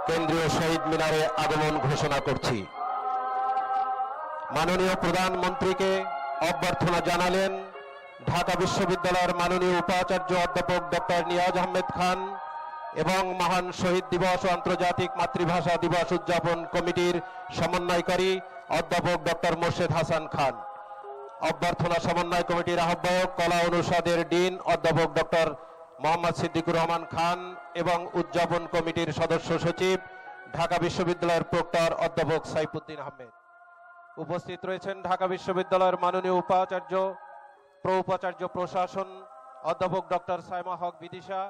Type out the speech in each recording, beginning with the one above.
কেন্দ্রীয় শহীদ মিনারে আগমন ঘোষণা করছি। মাননীয় প্রধানমন্ত্রীকে অভ্যর্থনা জানালেন ঢাকা বিশ্ববিদ্যালয়ের মাননীয় উপাচার্য অধ্যাপক ডক্টর নিয়াজ আহমেদ খান এবং মহান শহীদ দিবস ও আন্তর্জাতিক মাতৃভাষা দিবস উদযাপন কমিটির সমন্বয়কারী অধ্যাপক ডক্টর মোর্শেদ হাসান খান। অভ্যর্থনা সমন্বয় কমিটির আহ্বায়ক কলা অনুষদের ডিন অধ্যাপক ডক্টর মোহাম্মদ সিদ্দিকুর রহমান খান এবং উদযাপন কমিটির সদস্য সচিব ঢাকা বিশ্ববিদ্যালয়ের প্রক্টর অধ্যাপক সাইফুদ্দিন আহমেদ। উপস্থিত রয়েছেন ঢাকা বিশ্ববিদ্যালয়ের মাননীয় উপাচার্য প্রো-উপাচার্য প্রশাসন অধ্যাপক ডক্টর সাইমা হক বিদিশা,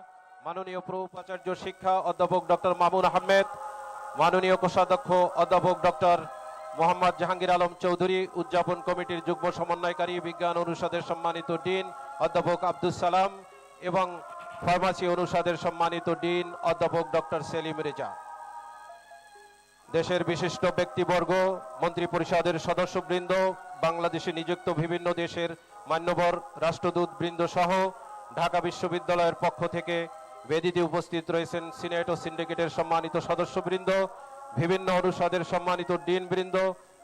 মাননীয় প্রো-উপাচার্য শিক্ষা অধ্যাপক ডক্টর মামুন আহমেদ, মাননীয় কোষাধ্যক্ষ অধ্যাপক ডক্টর মোহাম্মদ জাহাঙ্গীর আলম চৌধুরী, উদযাপন কমিটির যুগ্ম সমন্বয়কারী বিজ্ঞান অনুষদের সম্মানিত ডিন অধ্যাপক আব্দুল সালাম এবং ফার্মাসি অনুষদের সম্মানিত ডিন অধ্যাপক ডক্টর সেলিম রেজা। দেশের বিশিষ্ট ব্যক্তিবর্গ, মন্ত্রী পরিষদের সদস্যবৃন্দ, বাংলাদেশে নিযুক্ত বিভিন্ন দেশের মান্যবর রাষ্ট্রদূত বৃন্দ সহ ঢাকা বিশ্ববিদ্যালয়ের পক্ষ থেকে বেদিতে উপস্থিত রয়েছেন সিনেট ও সিন্ডিকেটের সম্মানিত সদস্যবৃন্দ, বিভিন্ন অনুষদের সম্মানিত ডিন বৃন্দ,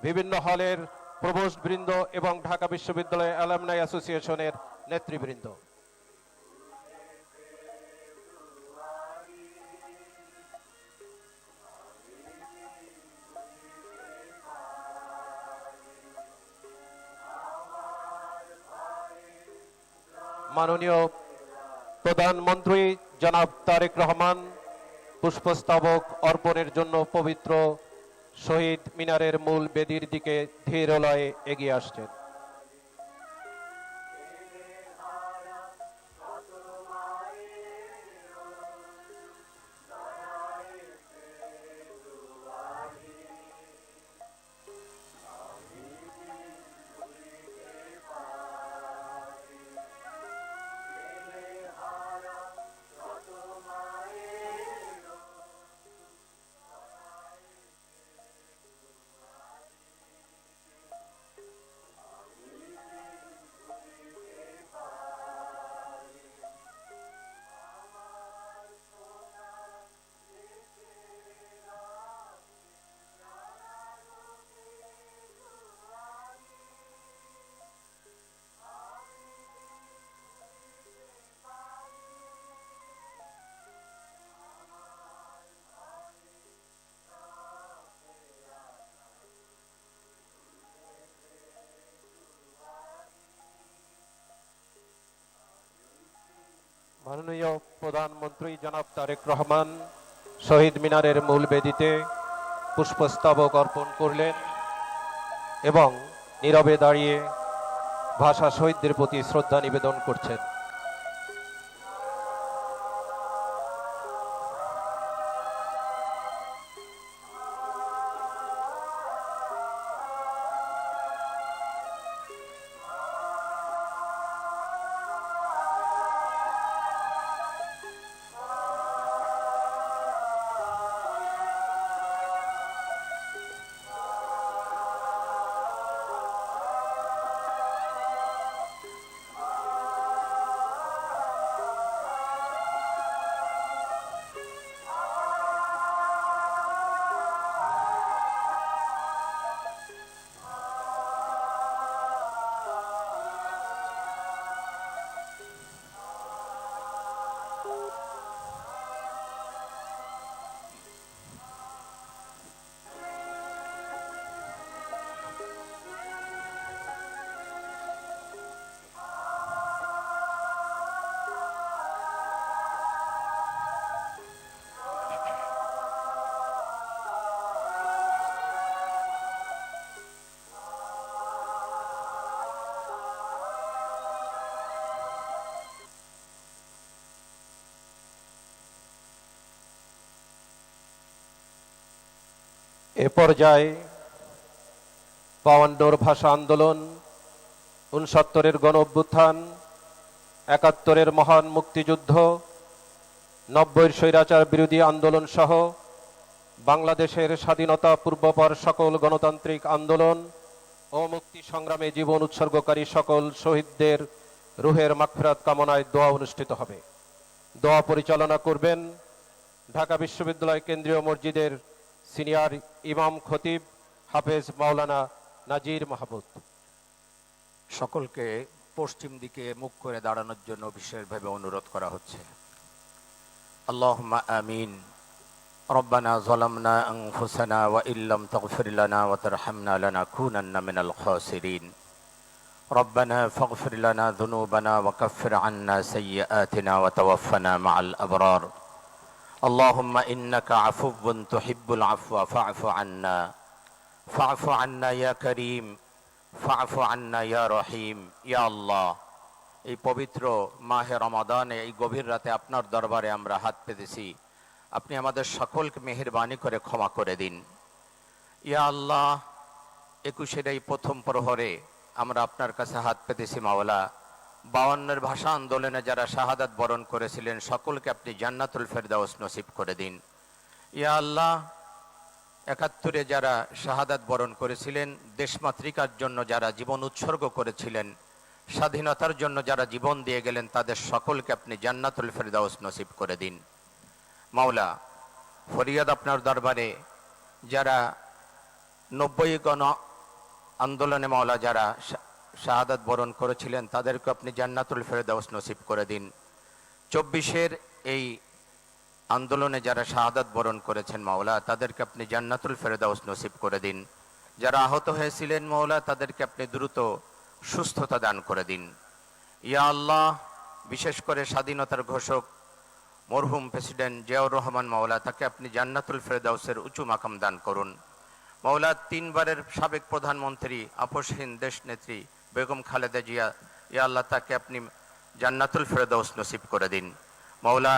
বিভিন্ন হলের প্রভোস্ট বৃন্দ এবং ঢাকা বিশ্ববিদ্যালয় অ্যালামনাই অ্যাসোসিয়েশনের নেতৃবৃন্দ। মাননীয় প্রধানমন্ত্রী জনাব তারেক রহমান পুষ্পস্তবক অর্পণের জন্য পবিত্র শহীদ মিনারের মূল বেদির দিকে ধীর লয়ে এগিয়ে আসছেন। মাননীয় প্রধানমন্ত্রী জনাব তারেক রহমান শহীদ মিনারের মূল বেদিতে পুষ্পস্তবক অর্পণ করলেন এবং নীরবে দাঁড়িয়ে ভাষা শহীদদের প্রতি শ্রদ্ধা নিবেদন করছেন। এ পর্যায়ে ৫২ ভাষা আন্দোলন, ৬৯-এর গণ অভ্যুত্থান, ৭১-এর মহান মুক্তিযুদ্ধ, ৯০-এর স্বৈরাচার বিরোধী আন্দোলন সহ বাংলাদেশের স্বাধীনতা পূর্বপর সকল গণতান্ত্রিক আন্দোলন ও মুক্তি সংগ্রামে জীবন উৎসর্গকারী সকল শহীদদের রুহের মাগফিরাত কামনায় দোয়া অনুষ্ঠিত হবে। দোয়া পরিচালনা করবেন ঢাকা বিশ্ববিদ্যালয় কেন্দ্রীয় মসজিদের সিনিয়র ইমাম খতিব হাফেজ মাওলানা নাজির মাহমুদ। সকলকে পশ্চিম দিকে মুখ করে দাঁড়ানোর জন্য বিশেষভাবে অনুরোধ করা হচ্ছে। আল্লাহুম্মা আমিন। রব্বানা যালামনা আনফুসানা ওয়া ইল্লাম তাগফির লানা ওয়া তারহামনা লানাকুনান্না মিনাল খাসিরিন। রব্বানা ফাগফির লানা যুনুবানা ওয়া কাফির আন্না সাইয়্যাতিনা ওয়া তাওয়াফানা মাআল আবরার। আল্লাহুম্মা ইন্নাকা আফুউন তুহিব্বুল আফওয়া ফা'ফু আন্না ইয়া কারীম ফা'ফু আন্না ইয়া রহিম। ইয়া আল্লাহ, এই পবিত্র মাহে রমাদানে এই গভীর রাতে আপনার দরবারে আমরা হাত পেতেছি, আপনি আমাদের সকলকে মেহেরবানি করে ক্ষমা করে দিন। ইয়া আল্লাহ, 21-এর এই প্রথম প্রহরে আমরা আপনার কাছে হাত পেতেছি মাওলা। 52-এর ভাষা আন্দোলনে যারা শাহাদাত বরণ করেছিলেন সকলকে আপনি জান্নাতুল ফেরদাউস নসিব করে দিন। ইয়া আল্লাহ, 71-এ যারা শাহাদাত বরণ করেছিলেন, দেশমাতৃকার জন্য যারা জীবন উৎসর্গ করেছিলেন, স্বাধীনতার জন্য যারা জীবন দিয়ে গেলেন, তাদের সকলকে আপনি জান্নাতুল ফেরদাউস নসিব করে দিন। মাওলা, ফরিয়াদ আপনার দরবারে যারা 90 গণ আন্দোলনে মাওলা যারা শাহাদাত বরণ করেছিলেন, তাদেরকে আপনি জান্নাতুল ফেরদাউস নসিব করে দিন। 24-এর এই আন্দোলনে যারা শাহাদাত বরণ করেছেন মাওলা, তাদেরকে আপনি জান্নাতুল ফেরদাউস নসিব করে দিন। যারা আহত হয়েছিলেন মাওলা, তাদেরকে আপনি দ্রুত সুস্থতা দান করে দিন। ইয়া আল্লাহ, বিশেষ করে স্বাধীনতার ঘোষক মরহুম প্রেসিডেন্ট জিয়াউর রহমান মাওলা, তাকে আপনি জান্নাতুল ফেরদাউসের উঁচু মাকাম দান করুন। মাওলা, 3 বারের সাবেক প্রধানমন্ত্রী আপসহীন দেশ নেত্রী বেগম খালেদা জিয়া, ইয়া আল্লাহ, তাকে আপনি জান্নাতুল ফেরদাউস নসিব করে দিন। মাওলা,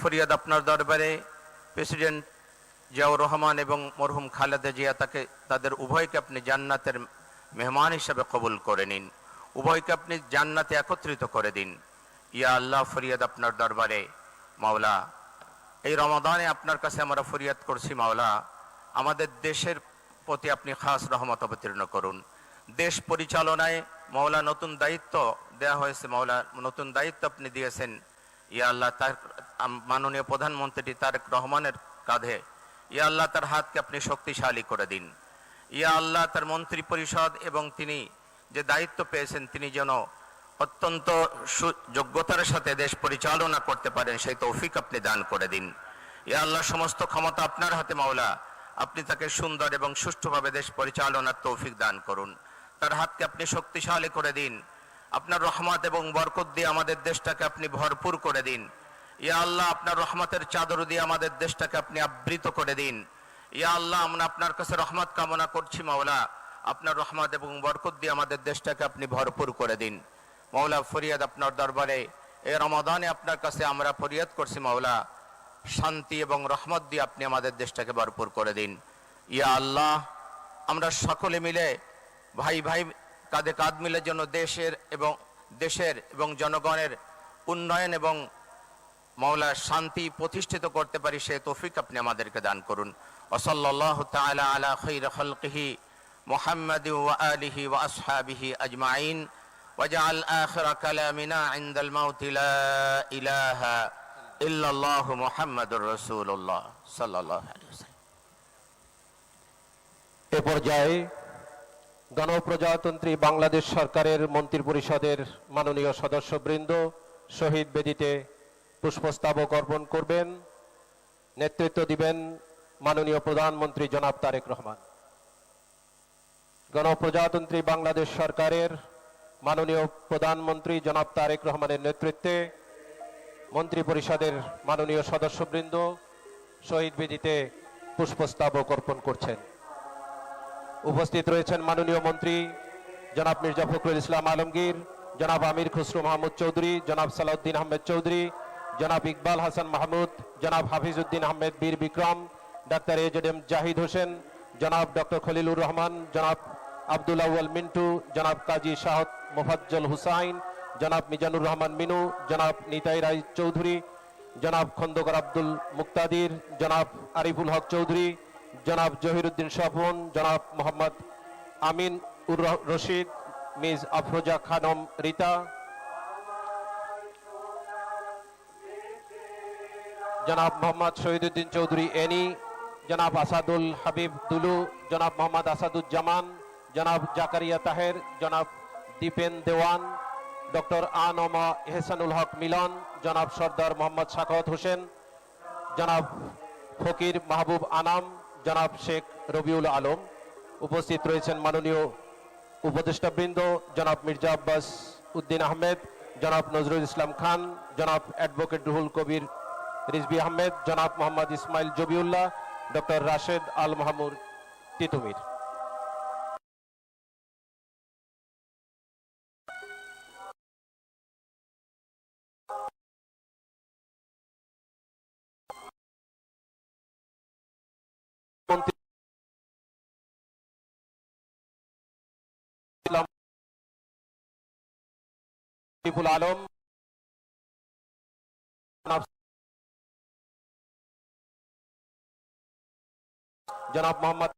ফরিয়াদ আপনার দরবারে প্রেসিডেন্ট জিয়াউর রহমান এবং মরহুম খালেদা জিয়া, তাদের উভয়কে আপনি জান্নাতের মেহমান হিসাবে কবুল করে নিন, উভয়কে আপনি জান্নাতে একত্রিত করে দিন। ইয়া আল্লাহ, ফরিয়াদ আপনার দরবারে মাওলা, এই রমাদানে আপনার কাছে আমরা ফরিয়াদ করছি মাওলা, আমাদের দেশের প্রতি আপনি খাস রহমত অবতীর্ণ করুন। দেশ পরিচালনায় মাওলা নতুন দায়িত্ব দেয়া হয়েছে মাওলা, নতুন দায়িত্ব আপনি দিয়েছেন। ইয়া আল্লাহ, তার মাননীয় প্রধানমন্ত্রী তারেক রহমানের কাঁধে, ইয়া আল্লাহ, তার হাতকে আপনি শক্তিশালী করে দিন। ইয়া আল্লাহ, তার মন্ত্রী পরিষদ এবং তিনি যে দায়িত্ব পেয়েছেন, তিনি যেন অত্যন্ত যোগ্যতার সাথে দেশ পরিচালনা করতে পারেন, সেই তৌফিক আপনি দান করে দিন। ইয়া আল্লাহ, সমস্ত ক্ষমতা আপনার হাতে মাওলা, আপনি তাকে সুন্দর এবং সুষ্ঠুভাবে দেশ পরিচালনার তৌফিক দান করুন। তার হাতকে আপনি শক্তিশালী করে দিন। আপনার রহমত এবং বরকত দিয়ে আমাদের দেশটাকে আপনি ভরপুর করে দিন। ইয়া আল্লাহ, আপনার রহমতের চাদর দিয়ে আমাদের দেশটাকে আপনি আবৃত করে দিন। ইয়া আল্লাহ, আমরা আপনার কাছে রহমত কামনা করছি মাওলা, আপনার রহমত এবং বরকত দিয়ে আমাদের দেশটাকে আপনি ভরপুর করে দিন। মাওলা, ফরিয়াদ আপনার দরবারে এই রমাদানে আপনার কাছে আমরা ফরিয়াদ করছি মাওলা, শান্তি এবং রহমত দিয়ে আপনি আমাদের দেশটাকে ভরপুর করে দিন। ইয়া আল্লাহ, আমরা সকলে মিলে ভাই ভাই কাঁধে কাঁধ মিলে যেন দেশের এবং জনগণের উন্নয়ন এবং মাওলা শান্তি প্রতিষ্ঠিত করতে পারি, সে তৌফিক আপনি আমাদেরকে দান করুন। ওয়াসাল্লাল্লাহু তাআলা আলা খায়রি খালকিহি মুহাম্মাদি ওয়া আলিহি ওয়া আসহাবিহি আজমাইন ওয়াজআল আখিরা কালামিনা ইনদাল মাউতি লা ইলাহা ইল্লাল্লাহু মুহাম্মাদুর রাসূলুল্লাহ সাল্লাল্লাহু আলাইহি ওয়াসাল্লাম। এ পর্যায়ে গণপ্রজাতন্ত্রী বাংলাদেশ সরকারের মন্ত্রিপরিষদের মাননীয় সদস্যবৃন্দ শহীদ বেদিতে পুষ্পস্তবক অর্পণ করবেন। নেতৃত্ব দিবেন মাননীয় প্রধানমন্ত্রী জনাব তারেক রহমান। গণপ্রজাতন্ত্রী বাংলাদেশ সরকারের মাননীয় প্রধানমন্ত্রী জনাব তারেক রহমানের নেতৃত্বে মন্ত্রিপরিষদের মাননীয় সদস্যবৃন্দ শহীদ বেদিতে পুষ্পস্তবক অর্পণ করছেন। উপস্থিত রয়েছেন মাননীয় মন্ত্রী জনাব মির্জা ফখরুল ইসলাম আলমগীর, জনাব আমির খসরু মাহমুদ চৌধুরী, জনাব সালাউদ্দিন আহমেদ চৌধুরী, জনাব ইকবাল হাসান মাহমুদ, জনাব হাফিজউদ্দিন আহমেদ বীর বিক্রম, ডাক্তার এজেডএম জাহিদ হোসেন, জনাব ডক্টর খলিলুর রহমান, জনাব আব্দুল আউয়াল মিন্টু, জনাব কাজী শাহত মোফাজ্জল হুসাইন, জনাব মিজানুর রহমান মিনু, জনাব নিতাই রায় চৌধুরী, জনাব খন্দকার আব্দুল মুক্তাদির, জনাব আরিফুল হক চৌধুরী, জনাব জহিরুদ্দিন স্বপন, জনাব মোহাম্মদ আমিন উর রশিদ, মিস আফরোজা খানম রীতা, জনাব মোহাম্মদ শহীদুদ্দিন চৌধুরী এনি, জনাব আসাদুল হাবিব দুলু, জনাব মোহাম্মদ আসাদুজ্জামান, জনাব জাকারিয়া তাহের, জনাব দীপেন দেওয়ান, ডক্টর আনমা এহসানুল হক মিলন, জনাব সর্দার মোহাম্মদ সাখাওয়াত হোসেন, জনাব ফকির মাহবুব আনাম, জনাব শেখ রবিউল আলম। উপস্থিত রয়েছেন মাননীয় উপদেষ্টাবৃন্দ জনাব মির্জা আব্বাস উদ্দিন আহমেদ, জনাব নজরুল ইসলাম খান, জনাব অ্যাডভোকেট রুহুল কবির রিজভী আহমেদ, জনাব মোহাম্মদ ইসমাইল জবিউল্লাহ, ডক্টর রাশেদ আল মাহমুদ তিতুমির। মন্ত্রী শরীফুল আলম, জনাব মোহাম্মদ